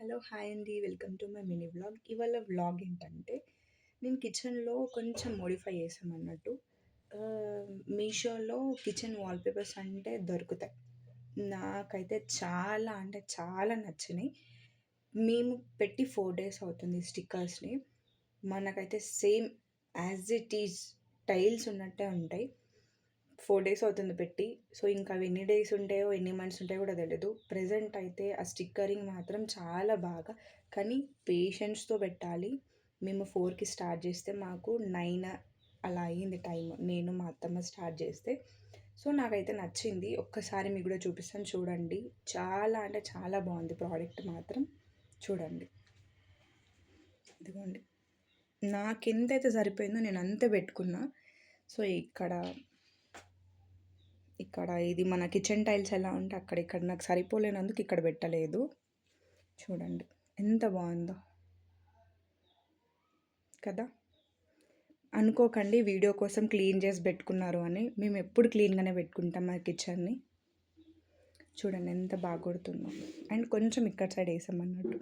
Hello! Hi అండి. Welcome to my mini vlog. ఇవాళ vlog ఏంటంటే, నేను కిచెన్‌లో కొంచెం మోడిఫై చేశామన్నట్టు. మీషోలో కిచెన్ వాల్‌పేపర్స్ అంటే దొరుకుతాయి. నాకైతే చాలా అంటే చాలా నచ్చినాయి. మేము పెట్టి 4 డేస్ అవుతుంది స్టిక్కర్స్‌ని. మనకైతే same as it is tiles ఉన్నట్టే ఉంటాయి. 4 డేస్ అవుతుంది పెట్టి. సో, ఇంకా అవి ఎన్ని డేస్ ఉంటాయో, ఎన్ని మంత్స్ ఉంటాయో కూడా తెలీదు. ప్రెజెంట్ అయితే ఆ స్టిక్కరింగ్ మాత్రం చాలా బాగా, కానీ పేషెన్స్‌తో పెట్టాలి. మేము 4కి స్టార్ట్ చేస్తే మాకు 9 అలా అయ్యింది టైం. నేను మా అత్తమ్మ స్టార్ట్ చేస్తే. సో, నాకైతే నచ్చింది. ఒక్కసారి మీకు కూడా చూపిస్తాను చూడండి. చాలా అంటే చాలా బాగుంది ప్రోడక్ట్ మాత్రం. చూడండి. ఇదిగోండి. నాకెంతైతే సరిపోయిందో నేను అంతే పెట్టుకున్నా. సో, ఇక్కడ ఇది మన కిచెన్ టైల్స్ ఎలా ఉంటే ఇక్కడ నాకు సరిపోలేనందుకు ఇక్కడ పెట్టలేదు. చూడండి ఎంత బాగుందో కదా. అనుకోకండి వీడియో కోసం క్లీన్ చేసి పెట్టుకున్నారు అని. మేము ఎప్పుడు క్లీన్గానే పెట్టుకుంటాం మా కిచెన్ని. చూడండి ఎంత బాగా కొడుతుందో. అండ్ కొంచెం ఇక్కడ సైడ్ వేసామన్నట్టు.